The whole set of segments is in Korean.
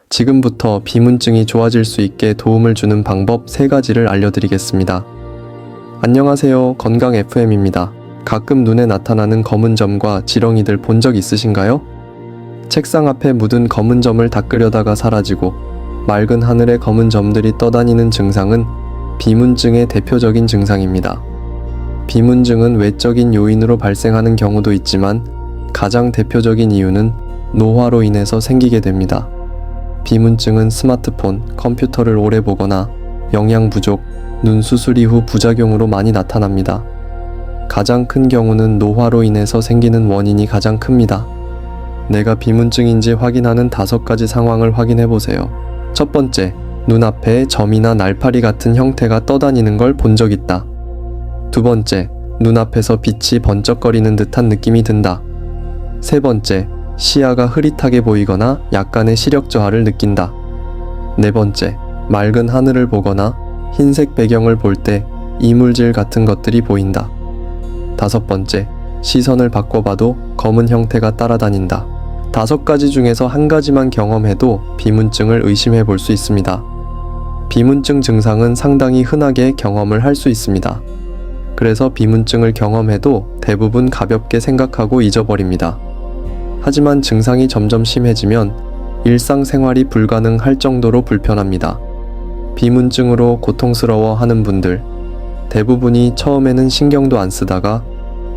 지금부터 비문증이 좋아질 수 있게 도움을 주는 방법 3가지를 알려드리겠습니다. 안녕하세요. 건강 FM입니다. 가끔 눈에 나타나는 검은 점과 지렁이들 본 적 있으신가요? 책상 앞에 묻은 검은 점을 닦으려다가 사라지고 맑은 하늘에 검은 점들이 떠다니는 증상은 비문증의 대표적인 증상입니다. 비문증은 외적인 요인으로 발생하는 경우도 있지만 가장 대표적인 이유는 노화로 인해서 생기게 됩니다. 비문증은 스마트폰, 컴퓨터를 오래 보거나 영양 부족, 눈 수술 이후 부작용으로 많이 나타납니다. 가장 큰 경우는 노화로 인해서 생기는 원인이 가장 큽니다. 내가 비문증인지 확인하는 5가지 상황을 확인해 보세요. 첫 번째, 눈앞에 점이나 날파리 같은 형태가 떠다니는 걸 본 적 있다. 두 번째, 눈앞에서 빛이 번쩍거리는 듯한 느낌이 든다. 세 번째, 시야가 흐릿하게 보이거나 약간의 시력 저하를 느낀다. 네 번째, 맑은 하늘을 보거나 흰색 배경을 볼 때 이물질 같은 것들이 보인다. 다섯 번째, 시선을 바꿔봐도 검은 형태가 따라다닌다. 5가지 중에서 한 가지만 경험해도 비문증을 의심해 볼 수 있습니다. 비문증 증상은 상당히 흔하게 경험을 할 수 있습니다. 그래서 비문증을 경험해도 대부분 가볍게 생각하고 잊어버립니다. 하지만 증상이 점점 심해지면 일상생활이 불가능할 정도로 불편합니다. 비문증으로 고통스러워하는 분들, 대부분이 처음에는 신경도 안 쓰다가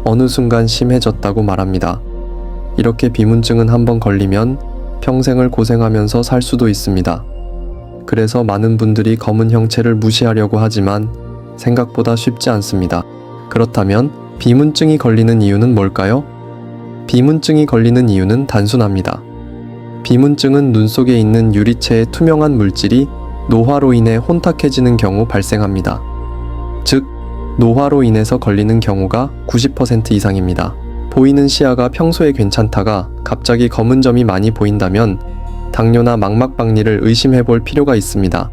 어느 순간 심해졌다고 말합니다. 이렇게 비문증은 한번 걸리면 평생을 고생하면서 살 수도 있습니다. 그래서 많은 분들이 검은 형체를 무시하려고 하지만 생각보다 쉽지 않습니다. 그렇다면 비문증이 걸리는 이유는 뭘까요? 비문증이 걸리는 이유는 단순합니다. 비문증은 눈 속에 있는 유리체의 투명한 물질이 노화로 인해 혼탁해지는 경우 발생합니다. 즉, 노화로 인해서 걸리는 경우가 90% 이상입니다. 보이는 시야가 평소에 괜찮다가 갑자기 검은 점이 많이 보인다면 당뇨나 망막박리를 의심해 볼 필요가 있습니다.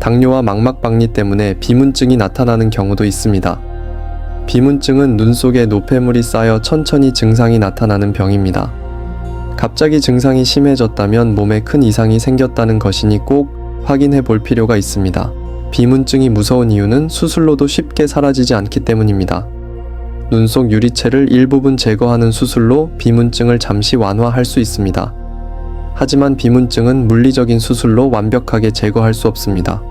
당뇨와 망막박리 때문에 비문증이 나타나는 경우도 있습니다. 비문증은 눈 속에 노폐물이 쌓여 천천히 증상이 나타나는 병입니다. 갑자기 증상이 심해졌다면 몸에 큰 이상이 생겼다는 것이니 꼭 확인해 볼 필요가 있습니다. 비문증이 무서운 이유는 수술로도 쉽게 사라지지 않기 때문입니다. 눈 속 유리체를 일부분 제거하는 수술로 비문증을 잠시 완화할 수 있습니다. 하지만 비문증은 물리적인 수술로 완벽하게 제거할 수 없습니다.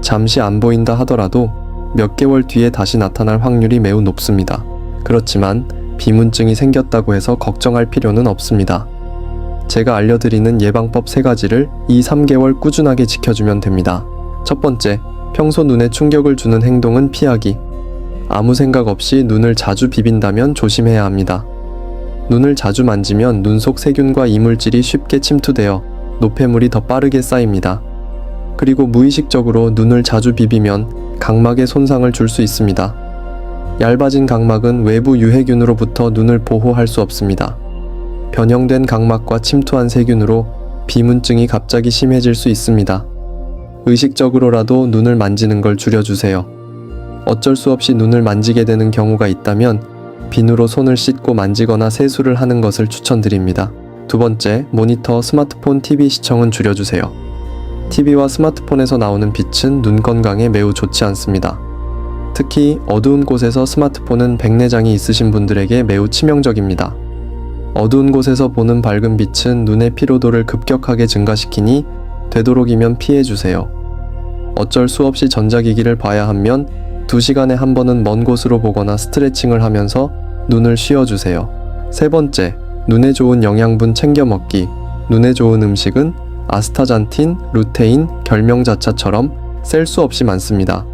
잠시 안 보인다 하더라도 몇 개월 뒤에 다시 나타날 확률이 매우 높습니다. 그렇지만 비문증이 생겼다고 해서 걱정할 필요는 없습니다. 제가 알려드리는 예방법 3가지를 2-3개월 꾸준하게 지켜주면 됩니다. 첫 번째, 평소 눈에 충격을 주는 행동은 피하기. 아무 생각 없이 눈을 자주 비빈다면 조심해야 합니다. 눈을 자주 만지면 눈 속 세균과 이물질이 쉽게 침투되어 노폐물이 더 빠르게 쌓입니다. 그리고 무의식적으로 눈을 자주 비비면 각막에 손상을 줄 수 있습니다. 얇아진 각막은 외부 유해균으로부터 눈을 보호할 수 없습니다. 변형된 각막과 침투한 세균으로 비문증이 갑자기 심해질 수 있습니다. 의식적으로라도 눈을 만지는 걸 줄여주세요. 어쩔 수 없이 눈을 만지게 되는 경우가 있다면 비누로 손을 씻고 만지거나 세수를 하는 것을 추천드립니다. 두 번째, 모니터, 스마트폰, TV 시청은 줄여주세요. TV와 스마트폰에서 나오는 빛은 눈 건강에 매우 좋지 않습니다. 특히 어두운 곳에서 스마트폰은 백내장이 있으신 분들에게 매우 치명적입니다. 어두운 곳에서 보는 밝은 빛은 눈의 피로도를 급격하게 증가시키니 되도록이면 피해주세요. 어쩔 수 없이 전자기기를 봐야 하면 2시간에 한 번은 먼 곳으로 보거나 스트레칭을 하면서 눈을 쉬어주세요. 세 번째, 눈에 좋은 영양분 챙겨 먹기. 눈에 좋은 음식은 아스타잔틴, 루테인, 결명자차처럼 셀 수 없이 많습니다.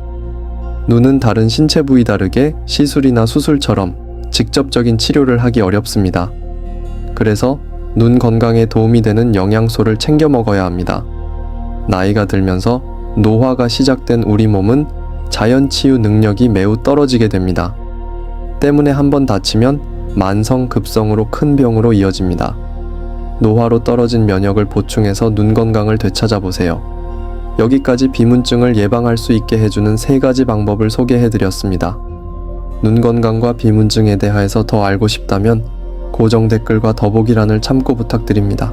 눈은 다른 신체 부위 다르게 시술이나 수술처럼 직접적인 치료를 하기 어렵습니다. 그래서 눈 건강에 도움이 되는 영양소를 챙겨 먹어야 합니다. 나이가 들면서 노화가 시작된 우리 몸은 자연 치유 능력이 매우 떨어지게 됩니다. 때문에 한번 다치면 만성 급성으로 큰 병으로 이어집니다. 노화로 떨어진 면역을 보충해서 눈 건강을 되찾아보세요. 여기까지 비문증을 예방할 수 있게 해주는 3가지 방법을 소개해드렸습니다. 눈 건강과 비문증에 대해서 더 알고 싶다면 고정 댓글과 더보기란을 참고 부탁드립니다.